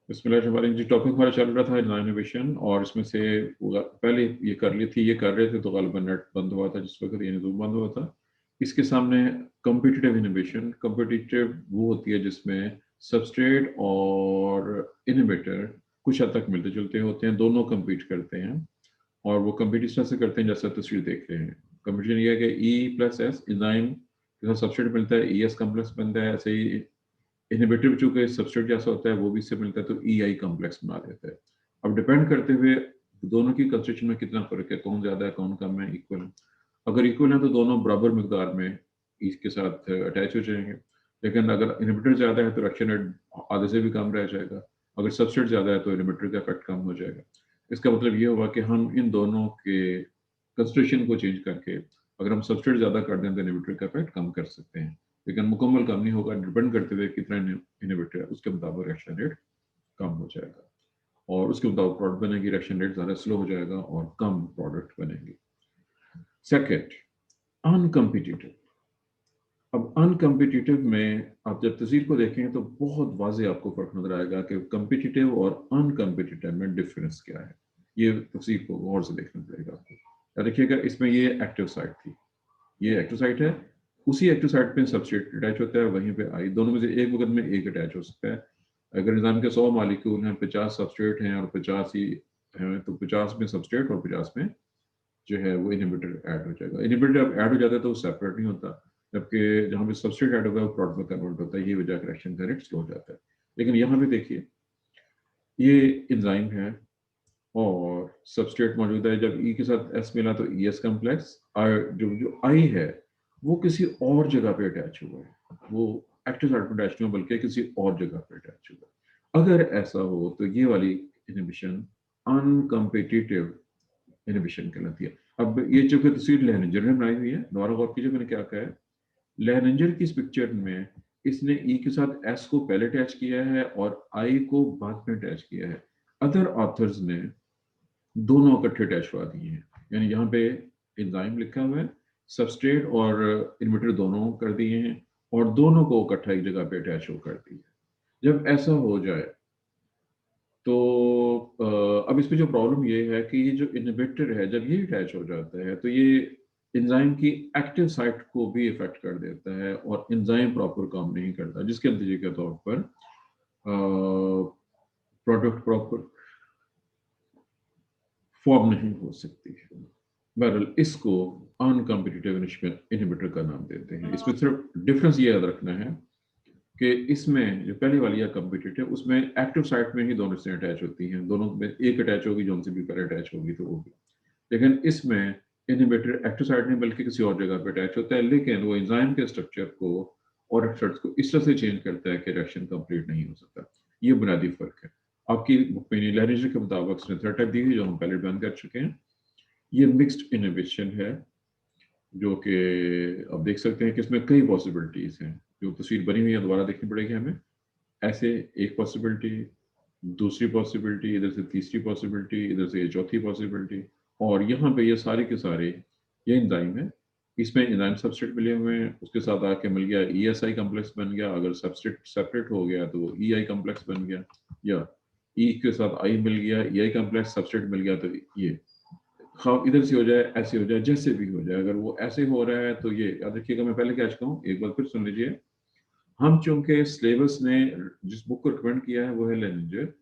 बिस्मिल्लाह जी। Topic हमारा चल रहा था इनोवेशन और इसमें से पहले ये कर ली थी, ये कर रहे थे तो गालिबा नेट बंद हुआ था जिस वक्त ये जूम बंद हुआ था। इसके सामने कम्पिटिटिव इनोवेशन, कम्पिटिटिव वो होती है जिसमें सबस्ट्रेट और इनोवेटर कुछ हद तक मिलते जुलते होते हैं, दोनों कम्पीट करते हैं और वो कम्पीट इस तरह से करते हैं जैसा तस्वीर देख रहे हैं। कम्पिटिशन ये है कि E+S एंजाइम के साथ सबस्ट्रेट मिलता है, ES कॉम्प्लेक्स बनता है। ऐसे ही इनहिबिटर चूंकि सबस्ट्रेट जैसा होता है वो भी इससे मिलता है तो EI कॉम्प्लेक्स बना देता है। अब डिपेंड करते हुए दोनों की कंस्ट्रक्शन में कितना फर्क है, कौन ज्यादा है कौन कम है, इक्वल है। अगर इक्वल है तो दोनों बराबर मिकदार में इसके साथ अटैच हो जाएंगे, लेकिन अगर इनहिबिटर ज्यादा है तो रिएक्शन रेट आधे से भी कम रह जाएगा। अगर सबस्ट्रेट ज्यादा है तो इनहिबिटर का इफेक्ट कम हो जाएगा। इसका मतलब ये होगा कि हम इन दोनों के कंस्ट्रक्शन को चेंज करके अगर हम सबस्ट्रेट ज्यादा कर दें तो इनहिबिटर का इफेक्ट कम कर सकते हैं, लेकिन मुकम्मल कम नहीं होगा। डिपेंड करते हुए कितना इनहिबिटर है उसके मुताबिक रिएक्शन रेट कम हो जाएगा और उसके मुताबिक प्रोडक्ट बनेगी, रिएक्शन रेट ज़्यादा स्लो हो जाएगा और कम प्रोडक्ट बनेगी। सेकेंड, अनकम्पिटिटिव। अब अनकम्पिटिटिव में आप जब तस्वीर को देखेंगे तो बहुत वाज़ेह आपको फर्क नजर आएगा कि कम्पिटिटिव और अनकम्पिटिटिव में डिफरेंस क्या है। ये तस्वीर को गौर से देखना पड़ेगा आपको। देखिएगा, इसमें ये एक्टिव साइट थी, ये एक्टिव साइट है, उसी एक्टिव साइट पे सबस्ट्रेट अटैच होता है, वहीं पे आई दोनों में से एक वक्त में एक अटैच हो सकता है। अगर निजाम के 100 मालिक्यूल हैं, 50 सबस्ट्रेट हैं और 50 ही हैं, तो 50 में सबस्ट्रेट और 50 में जो है वो इनहिबिटर ऐड हो जाएगा। इनहिबिटर जब ऐड हो जाता है तो वो सेपरेट नहीं होता, जबकि जहाँ पे सबस्ट्रेट ऐड होगा वो प्रोडक्ट में कन्वर्ट होता है। ये वजह रिएक्शन का रेट स्लो हो जाता है। लेकिन यहाँ पे देखिए, ये एंजाइम है और सबस्ट्रेट मौजूद है। जब ई के साथ एस मिला तो ES कॉम्प्लेक्स, और जो आई है वो किसी और जगह पे अटैच हुआ है, वो एक्टिव साइट पे अटैच नहीं हुआ बल्कि किसी और जगह पे अटैच हुआ है। अगर ऐसा हो तो ये वाली इनहिबिशन अनकम्पिटिटिव इनहिबिशन कहलाती है। अब ये जो कि तस्वीर लेहनिंजर ने बनाई हुई है, दोबारा गौर कीजिए मैंने क्या कहा है। लेहनिंजर की इस पिक्चर में इसने ई के साथ एस को पहले अटैच किया है और आई को बाद में अटैच किया है। अदर ऑथर्स ने दोनों इकट्ठे अटैच करवा दिए हैं, यानी यहाँ पे एंजाइम लिखा हुआ है, सबस्ट्रेट और इनहिबिटर दोनों कर दिए हैं और दोनों को इकट्ठा एक जगह पे अटैच हो कर दिया। जब ऐसा हो जाए तो अब इस पे जो प्रॉब्लम ये है कि ये जो इनहिबिटर है जब ये अटैच हो जाता है तो ये एंजाइम की एक्टिव साइट को भी इफेक्ट कर देता है और एंजाइम प्रॉपर काम नहीं करता, जिसके नतीजे के तौर पर प्रोडक्ट प्रॉपर फॉर्म नहीं हो सकती है। बहरहाल इसको अनकम्पिटिटिव इनहिबिटर का नाम देते हैं। इसमें सिर्फ डिफरेंस ये याद रखना है कि इसमें जो पहले वाली है कम्पिटिटिव, उसमें एक्टिव साइट में ही दोनों से अटैच होती हैं, दोनों में एक अटैच होगी, जो उनसे भी पहले अटैच होगी तो होगी। लेकिन इसमें इनहिबिटर एक्टिव साइट नहीं बल्कि किसी और जगह पर अटैच होता है, लेकिन वो एंजाइम के स्ट्रक्चर को और एक्सट्रैक्ट को इस तरह से चेंज करता है कि रिएक्शन कंप्लीट नहीं हो सकता। ये बुनियादी फर्क है। आपकी ओपिनियन लैरिंजर के मुताबिक उसने थर्ड टाइप दी है जो हम पहले बयान कर चुके हैं। ये मिक्स्ड इनहिबिशन है जो कि अब देख सकते हैं कि इसमें कई पॉसिबिलिटीज हैं। जो तस्वीर बनी हुई है दोबारा देखनी पड़ेगी हमें। ऐसे एक पॉसिबिलिटी, दूसरी पॉसिबिलिटी, इधर से तीसरी पॉसिबिलिटी, इधर से ये चौथी पॉसिबिलिटी, और यहाँ पे ये सारे के सारे ये एंजाइम है। इसमें एंजाइम सबस्ट्रेट मिले हुए हैं, उसके साथ आके मिल गया ESI कॉम्प्लेक्स बन गया। अगर सबस्ट्रेट सेपरेट हो गया तो EI कॉम्प्लेक्स बन गया, या E के साथ I मिल गया, EI कॉम्प्लेक्स सबस्ट्रेट मिल गया तो ये। हाँ, इधर से हो जाए, ऐसे हो जाए, जैसे भी हो जाए, अगर वो ऐसे हो रहा है तो ये याद रखिएगा। मैं पहले क्या कहूँ, एक बार फिर सुन लीजिए। हम चूंकि सिलेबस ने जिस बुक को रिकमेंड किया है वो है लेनिंजर,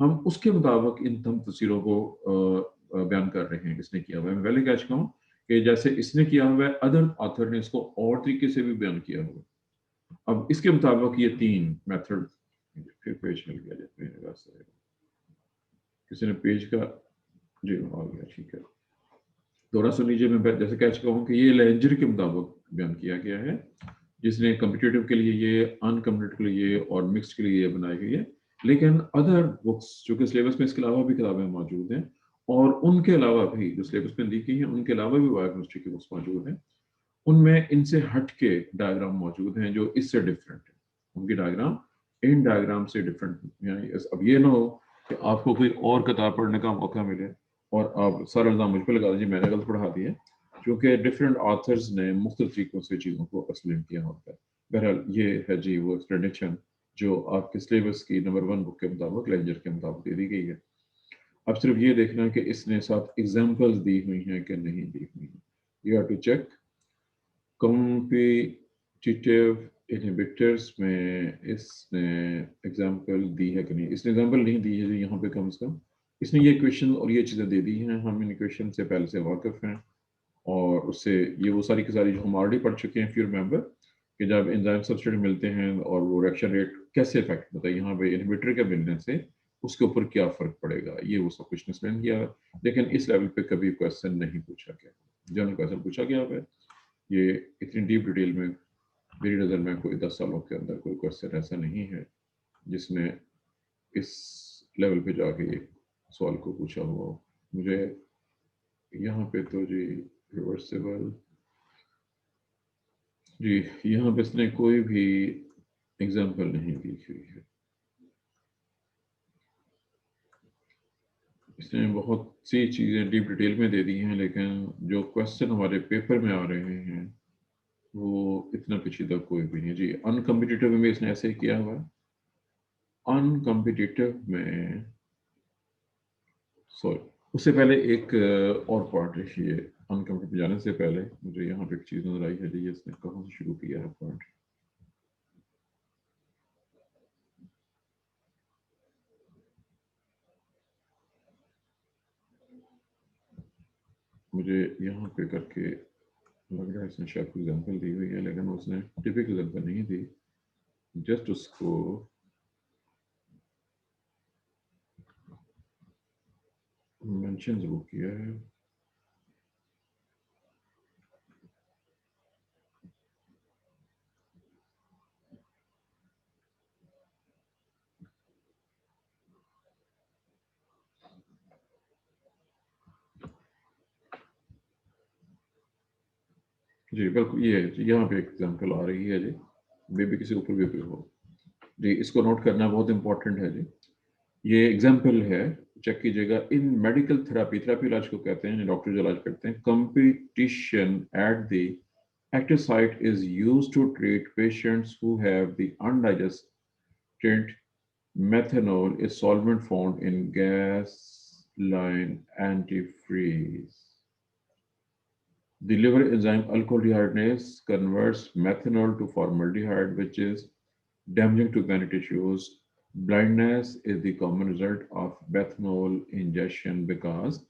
हम उसके मुताबिक इन तम तस्वीरों को बयान कर रहे हैं। इसने किया हुआ है, मैं पहले क्या कहूँ कि जैसे इसने किया हुआ है, अदर ऑथर ने इसको और तरीके से भी बयान किया हुआ है। अब इसके मुताबिक ये 3 मेथड, फिर पेज मिल गया जैसे किसी ने पेज का जी आ गया, ठीक है। दोबारा सुन लीजिए। मैं जैसे कह चुका हूँ कि ये लेंजर के मुताबिक बयान किया गया है, जिसने कम्पिटिटिव के लिए ये, अनकम्पिटिटिव के लिए और मिक्स्ड के लिए ये बनाई गई है। लेकिन अदर बुक्स जो कि सिलेबस में इसके अलावा भी किताबें मौजूद हैं, और उनके अलावा भी जो सिलेबस में दी गई हैं उनके अलावा भी बायोकेमिस्ट्री की बुक्स मौजूद हैं, उनमें इनसे हट के डायग्राम मौजूद हैं जो इससे डिफरेंट है। उनकी डायग्राम इन डायग्राम से डिफरेंट, यानी अब ये ना हो कि आपको कोई और किताब पढ़ने का मौका मिले और आप सारा इल्जाम मुझ पर लगा दीजिए मैंने गलत पढ़ा दिया, क्योंकि डिफरेंट ऑथर्स ने मुख्तलिफ तरीकों से चीज़ों को एक्सप्लेन किया होता है। बहरहाल ये है जी वो एक्सप्लेनेशन जो आपके सिलेबस की नंबर 1 बुक के मुताबिक, लेंजर के मुताबिक दे दी गई है। अब सिर्फ ये देखना है कि इसने साथ एग्जांपल्स दी हुई हैं कि नहीं दी हुई हैं। You have to check competitive inhibitors में इसने एग्जांपल दी है कि नहीं। इसने एग्जांपल नहीं दी है यहाँ पे कम से कम। इसने ये क्वेश्चन और ये चीज़ें दे दी हैं, हम इन क्वेश्चन से पहले से वाकिफ हैं और उससे ये वो सारी की सारी जो हम ऑलरेडी पढ़ चुके हैं। इफ यू रिमेंबर कि जब एंजाइम सब्सट्रेट मिलते हैं और वो रिएक्शन रेट कैसे इफेक्ट होता है यहाँ पे इनहिबिटर के मिलने से, उसके ऊपर क्या फ़र्क पड़ेगा, ये वो सब कुछ एक्सप्लेन किया है। लेकिन इस लेवल पे कभी क्वेश्चन नहीं पूछा गया। जनरल क्वेश्चन पूछा गया है, ये इतनी डीप डिटेल में मेरी नज़र में कोई 10 सालों के अंदर कोई क्वेश्चन ऐसा नहीं है जिसने इस लेवल पे जाके एक सवाल को पूछा हुआ हो। मुझे यहाँ पे तो जी रिवर्सिबल, जी यहाँ पे इसने कोई भी एग्जाम्पल नहीं दी हुई है। इसने बहुत सी चीज़ें डीप डिटेल में दे दी हैं, लेकिन जो क्वेश्चन हमारे पेपर में आ रहे हैं वो इतना पेचीदा कोई भी नहीं। जी अनकम्पिटिटिव में इसने ऐसे ही किया हुआ है। अनकम्पिटिटिव में सॉरी, उससे पहले एक और पार्ट लिखिए। अनकम्पिटिटिव जाने से पहले मुझे यहाँ पे एक चीज़ नजर आई है जी, इसने कहाँ से शुरू किया है पार्ट। मुझे यहाँ पे करके लग रहा है इसने शायद कोई एग्जाम्पल दी हुई है, लेकिन उसने टिपिकल एग्जाम्पल नहीं दी, जस्ट उसको मेंशन जरूर किया है। जी बिल्कुल, ये है जी, यहाँ पे एग्जाम्पल आ रही है जी, मे भी किसी ऊपर भी हो जी। इसको नोट करना बहुत इंपॉर्टेंट है जी। ये एग्जाम्पल है, चेक कीजिएगा। इन मेडिकल थेरापी, थेरापी इलाज को कहते हैं, डॉक्टर जो इलाज करते हैं, competition at the active site is used to treat patients who have the undigested methanol, a solvent found in gasoline antifreeze. The liver enzyme alcohol dehydrogenase converts methanol to formaldehyde, which is damaging to many tissues. Blindness is the common result of methanol ingestion because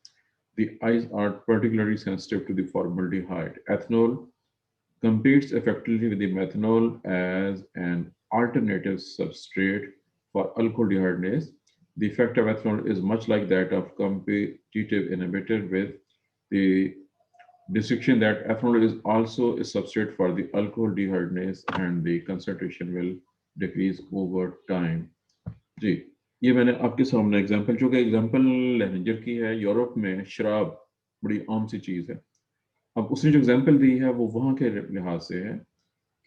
the eyes are particularly sensitive to the formaldehyde. Ethanol competes effectively with the methanol as an alternative substrate for alcohol dehydrogenase. The effect of ethanol is much like that of competitive inhibitor, with the distinction that ethanol is also a substrate for the alcohol dehydrogenase and the concentration will decrease over time. जी, ये मैंने आपके सामने example, जो कि example लेंजर की है। Europe में शराब बड़ी आम सी चीज़ है। अब उसने जो एग्जांपल दी है वो वहाँ के लिहाज से है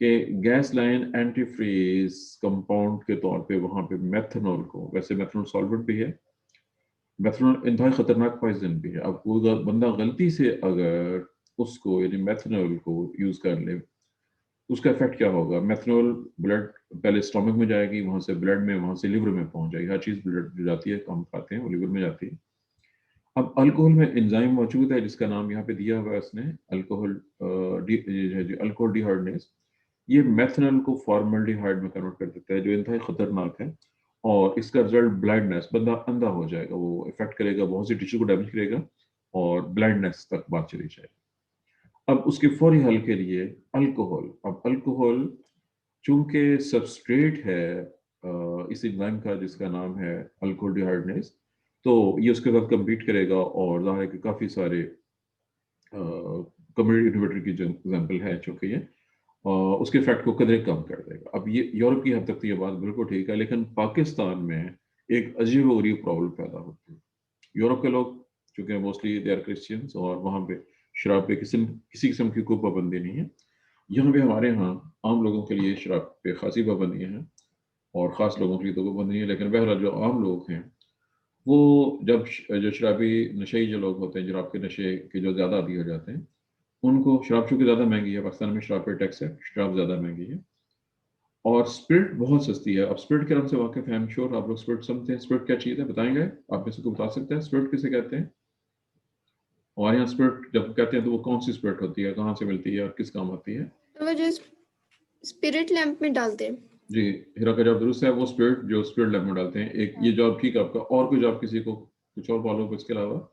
कि गैस लाइन एंटीफ्रीज कंपाउंड के तौर पे वहाँ पे मेथनॉल को, वैसे मेथनॉल सॉल्वेंट भी है, मेथनॉल इंतहाई खतरनाक पॉइजन भी है। अब कोई बंदा गलती से अगर उसको यानी मेथनॉल को यूज कर ले, उसका इफेक्ट क्या होगा? मेथनॉल ब्लड पहले स्टोमक में जाएगी, वहां से ब्लड में, वहां से लिवर में पहुंच जाएगी। हर चीज ब्लड जो जाती है, हम खाते हैं, वो लिवर में जाती है। अब अल्कोहल में एंजाइम मौजूद है जिसका नाम यहाँ पे दिया हुआ है उसने, अल्कोहल अल्कोहल डिहाइड्रोजिनेज। ये मेथनॉल को फॉर्मल्डिहाइड में कन्वर्ट कर देता है, जो इंतहाई खतरनाक है। और इसका रिजल्ट ब्लाइंडनेस, बंदा अंधा हो जाएगा, वो इफेक्ट करेगा, बहुत सी टिश्यू को डैमेज करेगा और ब्लाइंडनेस तक बात चली जाएगी। अब उसके फौरी हल के लिए अल्कोहल, अब अल्कोहल चूंकि सबस्ट्रेट है इस एंजाइम का जिसका नाम है अल्कोहल डिहाइड्रोजिनेज, तो ये उसके साथ कम्पीट करेगा और जाहिर है कि काफ़ी सारे कम्युनिटी इन्हिबिटर की जो एग्जाम्पल है चूंकि ये उसके इफेक्ट को कदरे कम कर देगा। अब ये यूरोप की हद तक तो ये बात बिल्कुल ठीक है, लेकिन पाकिस्तान में एक अजीब व गरीब प्रॉब्लम पैदा होती है। यूरोप के लोग चूंकि मोस्टली दे आर क्रिश्चियंस और वहाँ पे शराब पे किसी किस्म की कोई पाबंदी नहीं है। यहाँ पे हमारे यहाँ आम लोगों के लिए शराब पे खासी पाबंदियाँ हैं और ख़ास लोगों के लिए तो कोई पाबंदी नहीं है। लेकिन बहरहाल जो आम लोग हैं वो जब जो शराबी नशेई जो लोग होते हैं, शराब के नशे के जो ज़्यादा आदी हो जाते हैं, उनको शराब चूँकि ज़्यादा महंगी है, पाकिस्तान में शराब पे टैक्स है, शराब ज़्यादा महंगी है। और स्पिरिट बहुत सस्ती है। अब स्पिरिट के नाम से वाकिफ है, आई एम श्योर आप लोग स्पिरिट समझते हैं। स्पिरिट क्या चीज़ है बताएंगे आप में से कोई बता सकते हैं स्पिरिट किसे कहते हैं? और यहाँ स्पिरिट जब कहते हैं तो वो कौन सी स्पिरिट होती है, कहाँ से मिलती है और किस काम आती है? तो वो जो स्पिरिट लैंप में डालते हैं। जी, हीरा का जवाब दुरुस्त है, वो स्पिरिट जो स्पिरिट लैंप में डालते हैं। एक ये जवाब ठीक है आपका। और कोई जवाब किसी को कुछ और फॉलो अप इसके अलावा?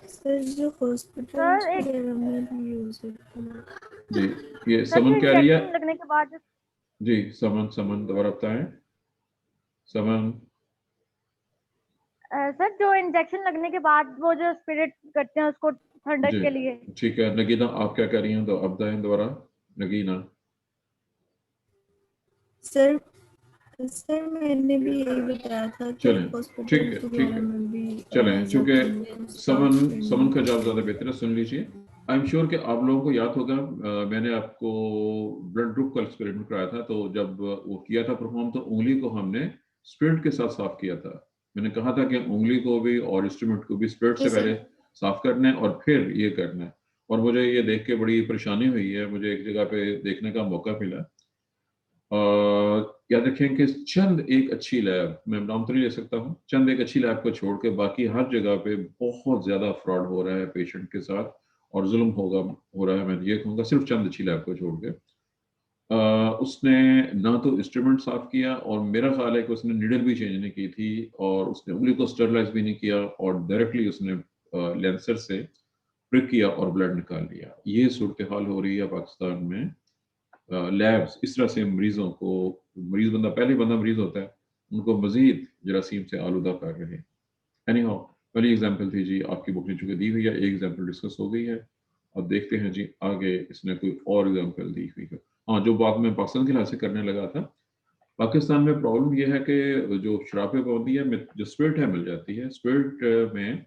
सर जो हॉस्पिटल्स वगैरह में भी यूज होता है। जी, ये सर समन जो कह रही है। इंजेक्शन लगने के बाद जी, समन दोबारा बताएं। समन। सर जो इंजेक्शन लगने के बाद वो जो स्पिरिट करते हैं उसको ठंडक जी के लिए। ठीक है नगीना, आप क्या कह रही हैं तो अब बताएं दोबारा नगीना। सर सर मैंने भी यही बताया था कि चलें, ठीक हॉस्पिटल्स है ठीक वगैरह है। में भी चलें, चूंकि समन समन का जवाब ज़्यादा बेहतर है, सुन लीजिए। आई एम श्योर कि आप लोगों को याद होगा, मैंने आपको ब्लड ग्रुप का एक्सपेरिमेंट कराया था, तो जब वो किया था परफॉर्म तो उंगली को हमने स्पिरिट के साथ साफ किया था। मैंने कहा था कि उंगली को भी और इंस्ट्रूमेंट को भी स्पिरिट से पहले साफ करना है और फिर ये करना है। और मुझे ये देख के बड़ी परेशानी हुई है, मुझे एक जगह पे देखने का मौका मिला। याद रखें कि चंद एक अच्छी लैब, मैं नाम तो नहीं ले सकता हूँ, चंद एक अच्छी लैब को छोड़ के बाकी हर जगह पे बहुत ज़्यादा फ्रॉड हो रहा है पेशेंट के साथ और जुल्म हो रहा है। मैं ये कहूँगा सिर्फ चंद अच्छी लैब को छोड़ के। उसने ना तो इंस्ट्रूमेंट साफ किया और मेरा ख्याल है कि उसने नीडल भी चेंज नहीं की थी और उसने उंगली को स्टरलाइज भी नहीं किया और डायरेक्टली उसने लेंसर से प्रिक किया और ब्लड निकाल लिया। ये सूरत हाल हो रही है पाकिस्तान में। लैब्स इस तरह से मरीजों को, पहले बंदा मरीज होता है उनको मजीद जरासीम से आलूदा कर रहे हैं। एनी हाउ, पहली एग्जाम्पल थी जी आपकी बुक ने चूंकि दी हुई है, एक एग्जाम्पल डिस्कस हो गई है। अब देखते हैं जी आगे इसने कोई और एग्जाम्पल दी हुई है। हाँ, जो बात मैं पाकिस्तान के लिहाज से करने लगा था, पाकिस्तान में प्रॉब्लम यह है कि जो शराबें होती है, जो स्पिरिट है मिल जाती है, स्पिरिट में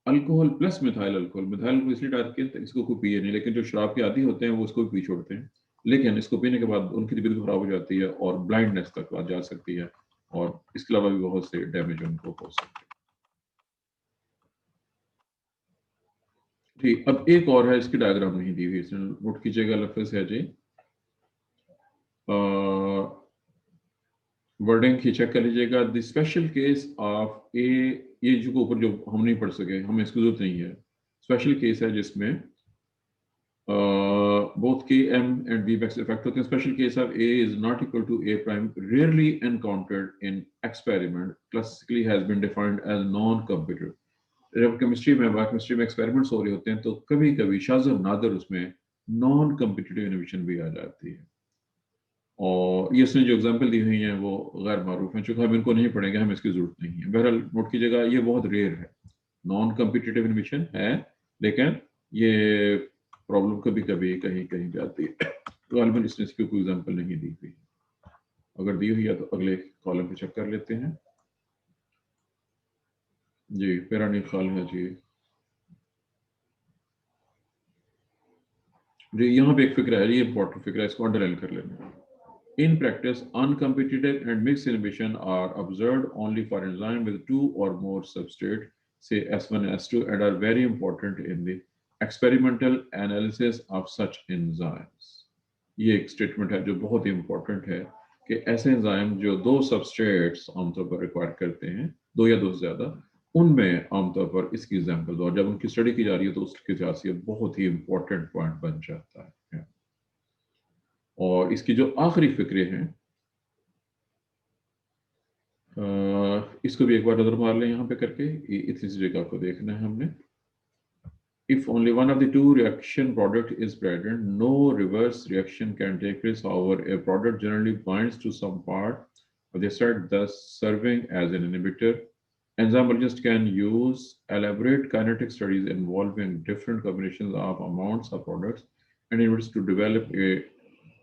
alcohol plus methyl alcohol, methyl alcohol इसलिए डाल के इसको कोई पिए नहीं, लेकिन जो शराब के आदी होते हैं वो इसको भी पी छोड़ते हैं। लेकिन इसको पीने के बाद उनकी तबीयत खराब हो जाती है और ब्लाइंडनेस तक बात जा सकती है और इसके अलावा भी बहुत से डैमेज उनको हो सकते हैं। जी, अब एक और है, इसकी डायग्राम नहीं दी हुई, इसमें नोट कीजिएगा लफ्ज है जी। वर्डिंग की चेक कर लीजिएगा। द स्पेशल केस ऑफ ए, ये जो ऊपर जो हम नहीं पढ़ सके, हमें इसकी जरूरत नहीं है। स्पेशल केस है जिसमें both k m and v max effect होते हैं। Special case of a is not equal to a prime rarely encountered in experiment classically has been defined as non-competitive। जब केमिस्ट्री में बायोकेमिस्ट्री में experiments हो रहे होते हैं तो कभी कभी शाज़ और नादर उसमें नॉन कम्पिटिटिव इनोवेशन भी आ जाती है। और ये इसने जो एग्जांपल दी हुई हैं वो गैर मारूफ हैं, चूंकि हम इनको नहीं पढ़ेंगे, हमें इसकी जरूरत नहीं है। बहरहाल नोट कीजिएगा ये बहुत रेयर है, नॉन कम्पिटिटिव इनोवेशन है, लेकिन ये प्रॉब्लम कभी कभी कहीं कहीं पे आती है। गालिबन इसने इसकी कोई एग्जांपल नहीं दी हुई। अगर दी हुई है तो अगले कॉलम पे चेक कर लेते हैं जी। पेरानी खाल है जी। जी यहाँ पे एक फिक्र है, ये इंपॉर्टेंट फिक्र है, इसको अंडरलाइन कर लेना। In practice, uncompetitive and mixed inhibition are observed only for enzyme with two or more substrate, say S1 and S2, and are very important in the experimental analysis of such enzymes। ये एक statement है जो बहुत ही important है कि ऐसे enzyme जो दो सबस्ट्रेट्स आमतौर पर रिक्वायर करते हैं, दो या दो से ज्यादा, उनमें आमतौर पर इसकी एग्जाम्पल दो, और जब उनकी स्टडी की जा रही है तो उसके लिहाज से बहुत ही इंपॉर्टेंट पॉइंट बन जाता है। और इसकी जो आखिरी फिक्रे हैं, इसको भी एक बार नजर मार लें यहाँ पे करके, इस जगह को देखना है हमने। If only one of the two reaction product is present, no reverse reaction can take place. However, a product generally binds to some part of the site, thus serving as an inhibitor. Enzymologists can use elaborate kinetic studies involving different combinations of amounts of products and inhibitors to develop a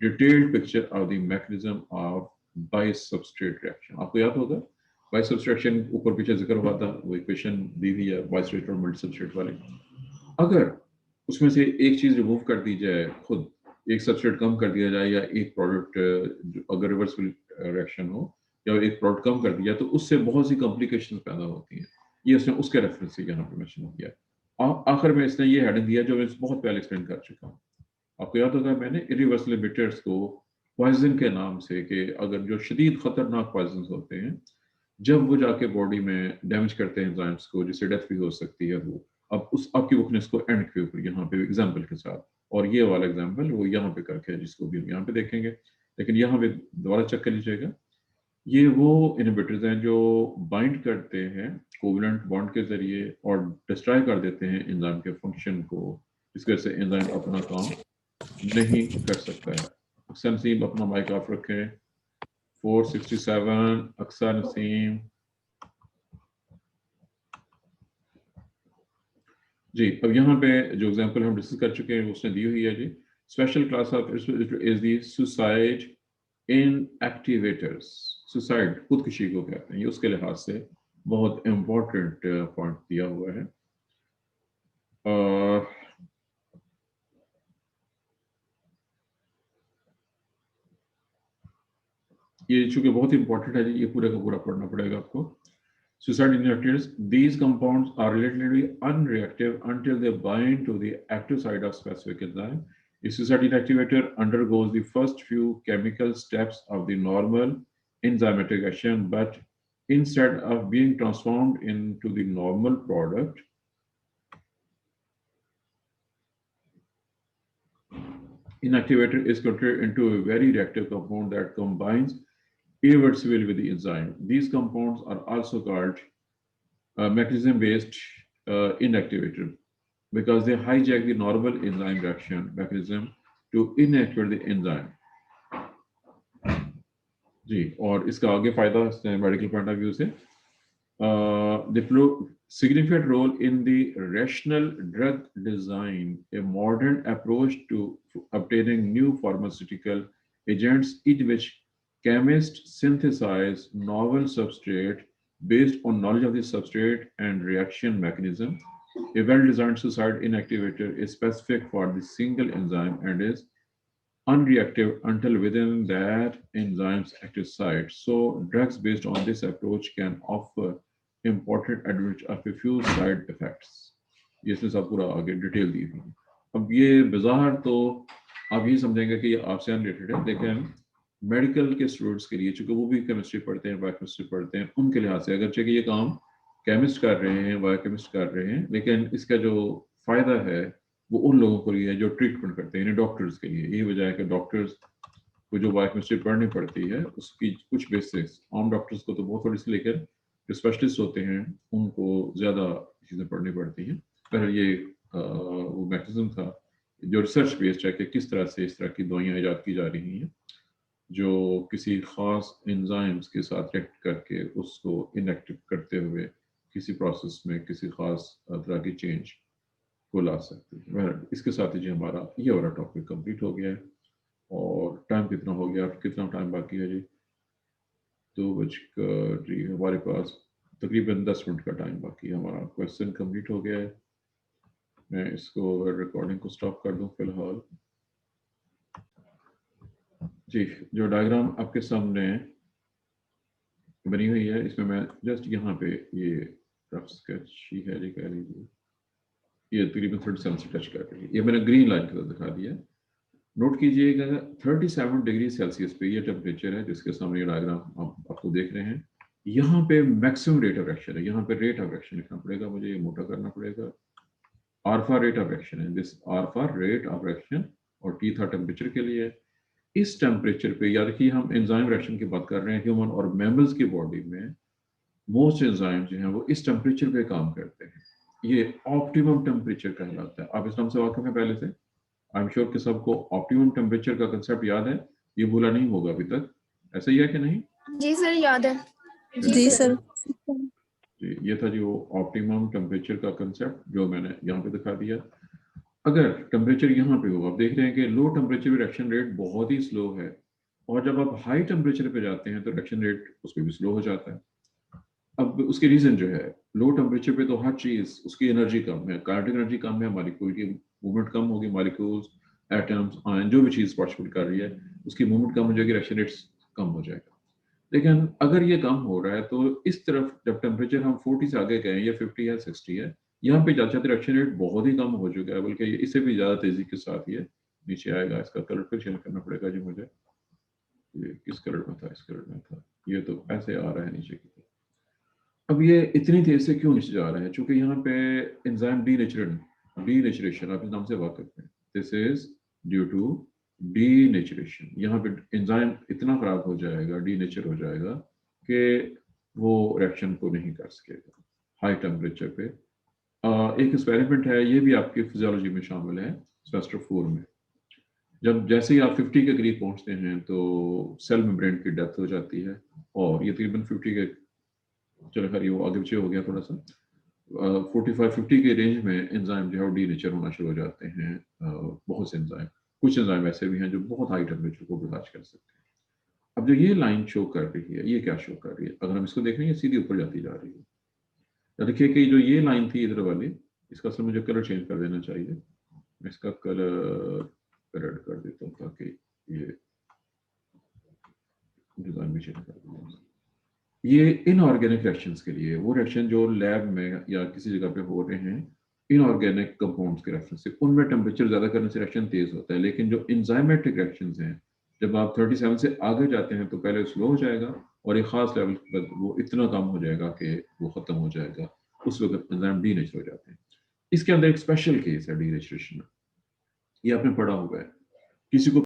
detailed picture of the mechanism of bisubstrate reaction। आपको याद होगा बाइसब्स्ट्रेक्शन ऊपर पीछे जिक्र हुआ था, वो equation दी हुई है बाइसब्स्ट्रेट और मल्टीसब्स्ट्रेट वाली। अगर उसमें से एक चीज रिमूव कर दी जाए, खुद एक सबस्ट्रेट कम कर दिया जाए, या एक प्रोडक्ट अगर रिवर्सिबल रिएक्शन हो या एक प्रोडक्ट कम कर दिया, तो उससे बहुत सी कॉम्प्लिकेशंस पैदा होती हैं। ये उसने उसके रेफरेंस से यहाँ पे मेंशन किया। आखिर में इसने ये हेडिंग दिया जो मैं बहुत पहले एक्सप्लेन कर चुका हूँ। आपको याद होगा मैंने इरिवर्सल इमिटर्स को पॉइजन के नाम से, कि अगर जो शदीद खतरनाक पॉइजन होते हैं जब वो जाके बॉडी में डैमेज करते हैं एंजाइम्स को, जिससे डेथ भी हो सकती है, वो अब उस आपकी वीकनेस को एंड के ऊपर यहाँ पे एग्जांपल के साथ, और ये वाला एग्जांपल वो यहाँ पे करके है जिसको भी हम यहाँ पे देखेंगे, लेकिन यहाँ पे दोबारा चेक कर लीजिएगा। ये वो इनहिबिटर्स हैं जो बाइंड करते हैं कोवलेंट बॉन्ड के जरिए और डिस्ट्रॉय कर देते हैं एंजाइम के फंक्शन को, जिसकी वजह से एंजाइम अपना काम नहीं कर सकता है। अक्सर नसीम अपना माइक ऑफ रखें। 467 अक्सर नसीम जी। अब यहाँ पे जो एग्जांपल हम डिस्कस कर चुके हैं उसने दी हुई है जी। Special class of is the suicide in activators. Suicide खुदकुशी को कहते हैं, ये उसके लिहाज से बहुत इंपॉर्टेंट पॉइंट दिया हुआ है। ये चूंकि बहुत इंपॉर्टेंट है जी, ये पूरा का पूरा पढ़ना पड़ेगा आपको। Suicide inhibitors, these compounds are relatively unreactive until they bind to the active site of specific enzyme. A suicide inactivator undergoes the first few chemical steps of the normal enzymatic action, but instead of being transformed into the normal product, inactivator is converted into a very reactive compound that combines irreversibly with the enzyme. These compounds are also called mechanism-based inactivator because they hijack the normal enzyme reaction mechanism to inactivate the enzyme. जी, और इसका आगे फायदा medical point of view से the significant role in the rational drug design, a modern approach to obtaining new pharmaceutical agents in which chemists synthesize novel substrate based on knowledge of the substrate and reaction mechanism. A well-designed suicide inactivator is specific for the single enzyme and is unreactive until within that enzyme's active site. So drugs based on this approach can offer important advantage of a few side effects. ये इसमें सब पूरा आगे detail दी हुई है। अब ये बाहर तो आप ये समझेंगे कि ये आपसे अनरिलेटेड है, लेकिन मेडिकल के स्टूडेंट्स के लिए, चूंकि वो भी केमिस्ट्री पढ़ते हैं, बायोकेमिस्ट्री पढ़ते हैं, उनके लिहाज से अगरचे कि ये काम केमिस्ट कर रहे हैं, बायोकेमिस्ट कर रहे हैं, लेकिन इसका जो फायदा है वो उन लोगों के लिए जो ट्रीटमेंट करते हैं, डॉक्टर्स के लिए। यही वजह है कि डॉक्टर्स को जो बायोकेमिस्ट्री पढ़नी पड़ती है उसकी कुछ बेसिक्स, आम डॉक्टर्स को तो बहुत थोड़ी सी, लेकिन जो स्पेशलिस्ट होते हैं उनको ज़्यादा चीज़ें पढ़नी पड़ती हैं। पहले ये वो मैकेनिज्म था जो रिसर्च बेस्ड है कि किस तरह से इस तरह की दवाइयाँ ईजाद की जा रही हैं जो किसी ख़ास एंजाइम्स के साथ रिएक्ट करके उसको इनएक्टिव करते हुए किसी प्रोसेस में किसी ख़ास तरह की चेंज को ला सकते हैं। इसके साथ ही जी हमारा ये वाला टॉपिक कंप्लीट हो गया है। और टाइम कितना हो गया, कितना टाइम बाकी है जी? 2 जी, हमारे पास तकरीबन 10 मिनट का टाइम बाकी है। हमारा क्वेश्चन कंप्लीट हो गया है। मैं इसको रिकॉर्डिंग को स्टॉप कर दूं फिलहाल जी। जो डायग्राम आपके सामने बनी हुई है इसमें मैं जस्ट यहाँ पे ये रफ स्केच ही है जी, कह लीजिए ये तकरीबन 37 से टच कर रही है। ये मैंने ग्रीन लाइन के साथ दिखा दिया। नोट कीजिएगा 37 डिग्री सेल्सियस पे ये टेम्परेचर है जिसके सामने ये डायग्राम आपको देख रहे हैं। यहाँ पे मैक्सिमम रेट ऑफ एक्शन है, यहाँ पे रेट ऑफ एक्शन लिखना पड़ेगा मुझे, ये मोटा करना पड़ेगा। आल्फा रेट ऑफ एक्शन है, this alpha rate of action, और टी था टेम्परेचर के लिए। इस टेम्परेचर पे याद रखिए हम एंजाइम रिएक्शन की बात कर रहे हैं। ह्यूमन और मैमल्स की बॉडी में मोस्ट एंजाइम जो हैं वो इस टेम्परेचर पे काम करते हैं। ये ऑप्टिमम टेम्परेचर कहलाता है। आप इस नाम से वाकिफ हैं पहले से? आई एम श्योर कि सबको ऑप्टिमम टेम्परेचर का कंसेप्ट याद है, ये भूला नहीं होगा अभी तक। ऐसा ही है कि नहीं? जी सर, याद है। जी सर। जी, ये था जो ऑप्टिमम टेम्परेचर का कंसेप्ट जो मैंने यहाँ पे दिखा दिया। अगर टेम्परेचर यहाँ पे हो, आप देख रहे हैं कि लो टेम्परेचर में रिएक्शन रेट बहुत ही स्लो है, और जब आप हाई टेम्परेचर पे जाते हैं तो रिएक्शन रेट उस पर भी स्लो हो जाता है। अब उसकी रीजन जो है, लो टेम्परेचर पे तो हर चीज उसकी एनर्जी कम है, काइनेटिक एनर्जी कम है, मॉलिक्यूल की मूवमेंट कम होगी, मॉलिक्यूल्स, एटम्स, आयन, जो भी चीज पार्टिसिपेट कर रही है उसकी मूवमेंट कम हो जाएगी, रिएक्शन रेट कम हो जाएगा। लेकिन अगर ये कम हो रहा है तो इस तरफ जब टेम्परेचर हम 40 से आगे गए, या 50 है 60 है, यहाँ पे जाते जाते रिएक्शन रेट बहुत ही कम हो चुका है, बल्कि इससे भी ज़्यादा तेज़ी के साथ ये नीचे आएगा, इसका कलर फिर चेंज करना पड़ेगा जी मुझे, ये किस कलर में था, इस कलर में था, ये तो ऐसे आ रहा है नीचे की तरफ। अब ये इतनी तेज से क्यों नीचे जा रहा है? चूंकि यहाँ पे एंजाइम डीनेचरेशन आप इस नाम से वाकिफ हैं, this is due to denaturation. यहाँ पे एंजाइम इतना खराब हो जाएगा, डीनेचर हो जाएगा कि वो रिएक्शन को नहीं कर सकेगा हाई टेम्परेचर पे। एक एक्सपेरिमेंट है, ये भी आपकी फिजियोलॉजी में शामिल है, सेमेस्टर 4 में। जब जैसे ही आप 50 के करीब पहुंचते हैं तो सेल मेम्ब्रेन की डेथ हो जाती है, और ये तकरीबन 50 के, चलो खैर ये वो आगे पीछे हो गया थोड़ा सा, 45-50 के रेंज में एंजाइम जो है वो डीनेचर होना शुरू हो जाते हैं। बहुत से एंजाइम, कुछ एंजाइम ऐसे भी हैं जो बहुत हाई टेम्परेचर को बर्दाश्त कर सकते हैं। अब जो ये लाइन शो कर रही है, ये क्या शो कर रही है? अगर हम इसको देखें, ये सीधी ऊपर जाती जा रही है। देखिए कि जो ये लाइन थी इधर वाली, इसका असल मुझे कलर चेंज कर देना चाहिए, मैं इसका कलर रेड कर देता हूँ ताकि ये डिजाइन भी चेंज कर दूँ। ये इनऑर्गेनिक रिएक्शंस के लिए, वो रिएक्शन जो लैब में या किसी जगह पे हो रहे हैं इनऑर्गेनिक कंपाउंड्स के रेफरेंस से, उनमें टेम्परेचर ज़्यादा करने से रिएक्शन तेज होता है। लेकिन जो एंजाइमेटिक रिएक्शंस हैं, जब आप 37 से आगे जाते हैं तो पहले स्लो हो जाएगा और एक खास लेवल पर वो इतना कम हो जाएगा कि वो ख़त्म हो जाएगा, उस वक्त एंजाइम डीनेचर हो जाते हैं। इसके अंदर एक स्पेशल केस है डीनेचरेशन, ये आपने पढ़ा हुआ है। किसी को